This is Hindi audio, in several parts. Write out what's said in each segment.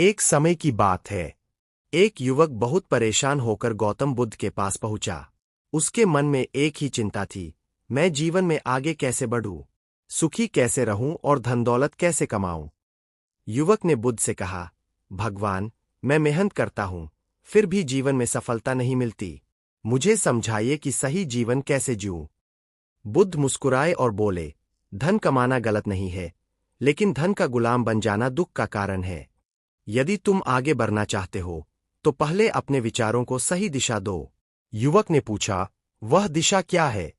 एक समय की बात है। एक युवक बहुत परेशान होकर गौतम बुद्ध के पास पहुंचा। उसके मन में एक ही चिंता थी, मैं जीवन में आगे कैसे बढ़ूं, सुखी कैसे रहूं और धन दौलत कैसे कमाऊं। युवक ने बुद्ध से कहा, भगवान, मैं मेहनत करता हूं, फिर भी जीवन में सफलता नहीं मिलती। मुझे समझाइए कि सही जीवन कैसे जीऊं। बुद्ध मुस्कुराए और बोले, धन कमाना गलत नहीं है, लेकिन धन का गुलाम बन जाना दुख का कारण है। यदि तुम आगे बढ़ना चाहते हो, तो पहले अपने विचारों को सही दिशा दो। युवक ने पूछा, वह दिशा क्या है?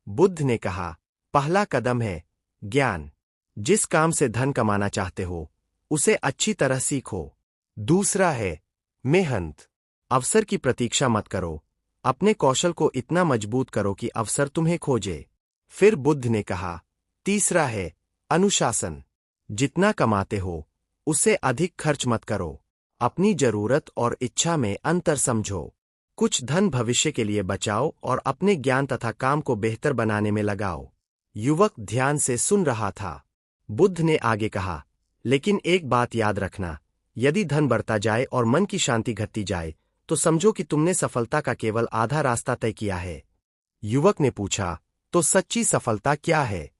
बुद्ध ने कहा, पहला कदम है ज्ञान। जिस काम से धन कमाना चाहते हो, उसे अच्छी तरह सीखो। दूसरा है मेहनत। अवसर की प्रतीक्षा मत करो, अपने कौशल को इतना मजबूत करो कि अवसर तुम्हें खोजे। फिर बुद्ध ने कहा, तीसरा है अनुशासन। जितना कमाते हो, उससे अधिक खर्च मत करो। अपनी जरूरत और इच्छा में अंतर समझो। कुछ धन भविष्य के लिए बचाओ और अपने ज्ञान तथा काम को बेहतर बनाने में लगाओ। युवक ध्यान से सुन रहा था। बुद्ध ने आगे कहा, लेकिन एक बात याद रखना, यदि धन बढ़ता जाए और मन की शांति घटती जाए, तो समझो कि तुमने सफलता का केवल आधा रास्ता तय किया है। युवक ने पूछा, तो सच्ची सफलता क्या है?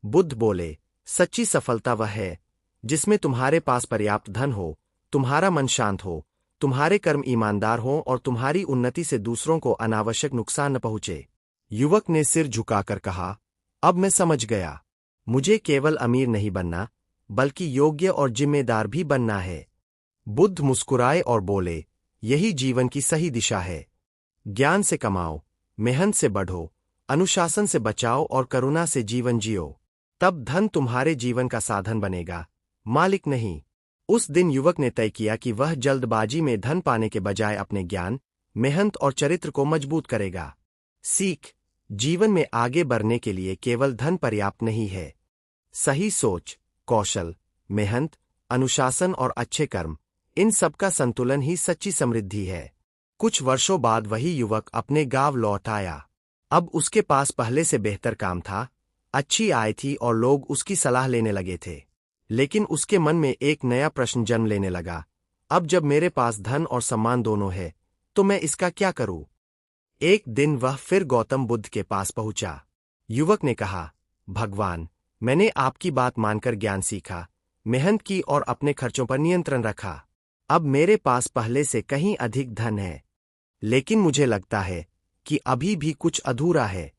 बुद्ध बोले, सच्ची सफलता वह है जिसमें तुम्हारे पास पर्याप्त धन हो, तुम्हारा मन शांत हो, तुम्हारे कर्म ईमानदार हों और तुम्हारी उन्नति से दूसरों को अनावश्यक नुकसान न पहुंचे। युवक ने सिर झुकाकर कहा, अब मैं समझ गया। मुझे केवल अमीर नहीं बनना, बल्कि योग्य और जिम्मेदार भी बनना है। बुद्ध मुस्कुराए और बोले, यही जीवन की सही दिशा है। ज्ञान से कमाओ, मेहनत से बढ़ो, अनुशासन से बचाओ और करुणा से जीवन जियो। तब धन तुम्हारे जीवन का साधन बनेगा, मालिक नहीं। उस दिन युवक ने तय किया कि वह जल्दबाजी में धन पाने के बजाय अपने ज्ञान, मेहनत और चरित्र को मजबूत करेगा। सीख, जीवन में आगे बढ़ने के लिए केवल धन पर्याप्त नहीं है। सही सोच, कौशल, मेहनत, अनुशासन और अच्छे कर्म, इन सब का संतुलन ही सच्ची समृद्धि है। कुछ वर्षों बाद वही युवक अपने गांव लौट आया। अब उसके पास पहले से बेहतर काम था, अच्छी आय थी और लोग उसकी सलाह लेने लगे थे। लेकिन उसके मन में एक नया प्रश्न जन्म लेने लगा, अब जब मेरे पास धन और सम्मान दोनों है, तो मैं इसका क्या करूं? एक दिन वह फिर गौतम बुद्ध के पास पहुंचा। युवक ने कहा, भगवान, मैंने आपकी बात मानकर ज्ञान सीखा, मेहनत की और अपने खर्चों पर नियंत्रण रखा। अब मेरे पास पहले से कहीं अधिक धन है, लेकिन मुझे लगता है कि अभी भी कुछ अधूरा है।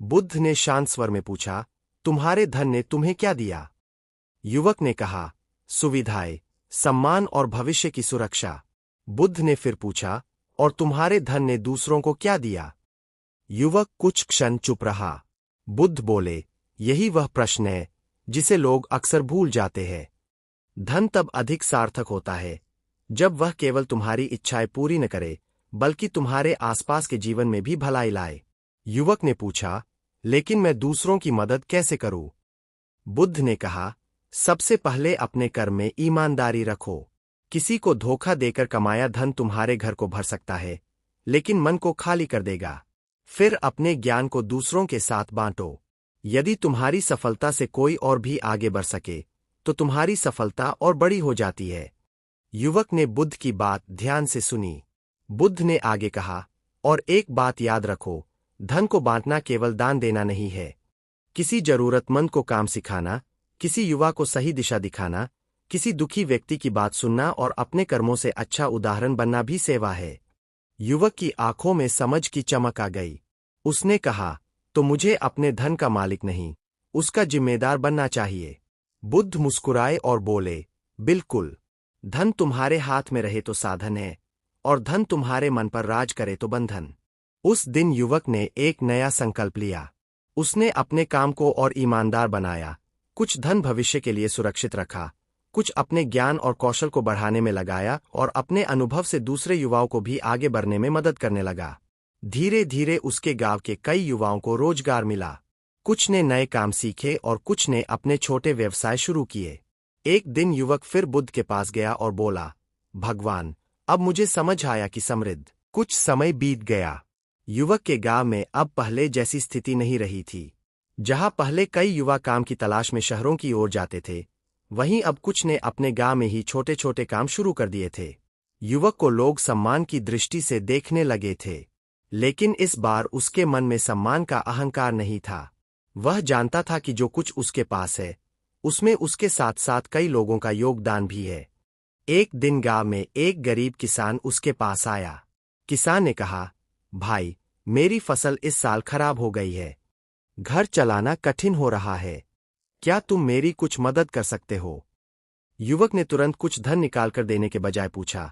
बुद्ध ने शांत स्वर में पूछा, तुम्हारे धन ने तुम्हें क्या दिया? युवक ने कहा, सुविधाएं, सम्मान और भविष्य की सुरक्षा। बुद्ध ने फिर पूछा, और तुम्हारे धन ने दूसरों को क्या दिया? युवक कुछ क्षण चुप रहा। बुद्ध बोले, यही वह प्रश्न है जिसे लोग अक्सर भूल जाते हैं। धन तब अधिक सार्थक होता है जब वह केवल तुम्हारी इच्छाएं पूरी न करे, बल्कि तुम्हारे आसपास के जीवन में भी भलाई लाए। युवक ने पूछा, लेकिन मैं दूसरों की मदद कैसे करूं? बुद्ध ने कहा, सबसे पहले अपने कर्म में ईमानदारी रखो। किसी को धोखा देकर कमाया धन तुम्हारे घर को भर सकता है, लेकिन मन को खाली कर देगा। फिर अपने ज्ञान को दूसरों के साथ बांटो। यदि तुम्हारी सफलता से कोई और भी आगे बढ़ सके, तो तुम्हारी सफलता और बड़ी हो जाती है। युवक ने बुद्ध की बात ध्यान से सुनी। बुद्ध ने आगे कहा, और एक बात याद रखो, धन को बांटना केवल दान देना नहीं है। किसी जरूरतमंद को काम सिखाना, किसी युवा को सही दिशा दिखाना, किसी दुखी व्यक्ति की बात सुनना और अपने कर्मों से अच्छा उदाहरण बनना भी सेवा है। युवक की आंखों में समझ की चमक आ गई। उसने कहा, तो मुझे अपने धन का मालिक नहीं, उसका जिम्मेदार बनना चाहिए। बुद्ध मुस्कुराए और बोले, बिल्कुल। धन तुम्हारे हाथ में रहे तो साधन है, और धन तुम्हारे मन पर राज करे तो बंधन। उस दिन युवक ने एक नया संकल्प लिया। उसने अपने काम को और ईमानदार बनाया। कुछ धन भविष्य के लिए सुरक्षित रखा, कुछ अपने ज्ञान और कौशल को बढ़ाने में लगाया और अपने अनुभव से दूसरे युवाओं को भी आगे बढ़ने में मदद करने लगा। धीरे धीरे उसके गांव के कई युवाओं को रोजगार मिला। कुछ ने नए काम सीखे और कुछ ने अपने छोटे व्यवसाय शुरू किए। एक दिन युवक फिर बुद्ध के पास गया और बोला, भगवान, अब मुझे समझ आया कि समृद्ध। कुछ समय बीत गया। युवक के गांव में अब पहले जैसी स्थिति नहीं रही थी। जहां पहले कई युवा काम की तलाश में शहरों की ओर जाते थे, वहीं अब कुछ ने अपने गांव में ही छोटे छोटे काम शुरू कर दिए थे। युवक को लोग सम्मान की दृष्टि से देखने लगे थे, लेकिन इस बार उसके मन में सम्मान का अहंकार नहीं था। वह जानता था कि जो कुछ उसके पास है उसमें उसके साथ साथ कई लोगों का योगदान भी है। एक दिन गांव में एक गरीब किसान उसके पास आया। किसान ने कहा, भाई, मेरी फसल इस साल खराब हो गई है। घर चलाना कठिन हो रहा है। क्या तुम मेरी कुछ मदद कर सकते हो? युवक ने तुरंत कुछ धन निकालकर देने के बजाय पूछा,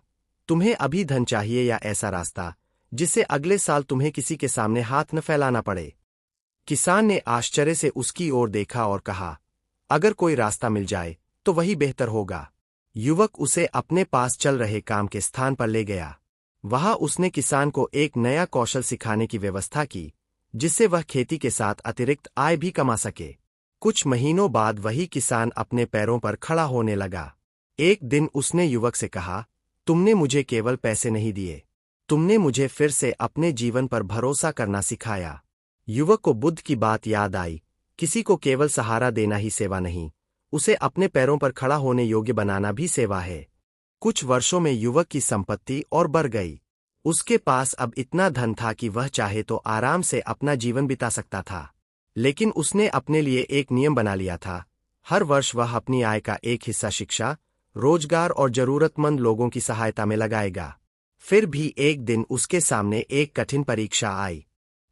तुम्हें अभी धन चाहिए या ऐसा रास्ता जिससे अगले साल तुम्हें किसी के सामने हाथ न फैलाना पड़े? किसान ने आश्चर्य से उसकी ओर देखा और कहा, अगर कोई रास्ता मिल जाए तो वही बेहतर होगा। युवक उसे अपने पास चल रहे काम के स्थान पर ले गया। वहां उसने किसान को एक नया कौशल सिखाने की व्यवस्था की, जिससे वह खेती के साथ अतिरिक्त आय भी कमा सके। कुछ महीनों बाद वही किसान अपने पैरों पर खड़ा होने लगा। एक दिन उसने युवक से कहा, तुमने मुझे केवल पैसे नहीं दिए, तुमने मुझे फिर से अपने जीवन पर भरोसा करना सिखाया। युवक को बुद्ध की बात याद आई, किसी को केवल सहारा देना ही सेवा नहीं, उसे अपने पैरों पर खड़ा होने योग्य बनाना भी सेवा है। कुछ वर्षों में युवक की संपत्ति और बढ़ गई। उसके पास अब इतना धन था कि वह चाहे तो आराम से अपना जीवन बिता सकता था। लेकिन उसने अपने लिए एक नियम बना लिया था, हर वर्ष वह अपनी आय का एक हिस्सा शिक्षा, रोजगार और जरूरतमंद लोगों की सहायता में लगाएगा। फिर भी एक दिन उसके सामने एक कठिन परीक्षा आई।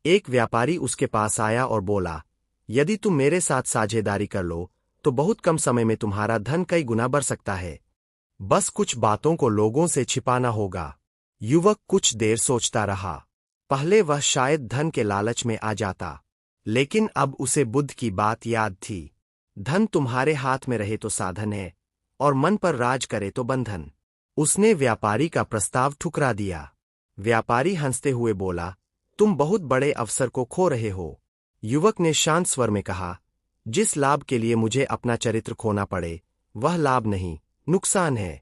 एक व्यापारी उसके पास आया और बोला, यदि तुम मेरे साथ साझेदारी कर लो तो बहुत कम समय में तुम्हारा धन कई गुना बढ़ सकता है। बस कुछ बातों को लोगों से छिपाना होगा। युवक कुछ देर सोचता रहा। पहले वह शायद धन के लालच में आ जाता, लेकिन अब उसे बुद्ध की बात याद थी, धन तुम्हारे हाथ में रहे तो साधन है और मन पर राज करे तो बंधन। उसने व्यापारी का प्रस्ताव ठुकरा दिया। व्यापारी हंसते हुए बोला, तुम बहुत बड़े अवसर को खो रहे हो। युवक ने शांत स्वर में कहा, जिस लाभ के लिए मुझे अपना चरित्र खोना पड़े वह लाभ नहीं, नुकसान है।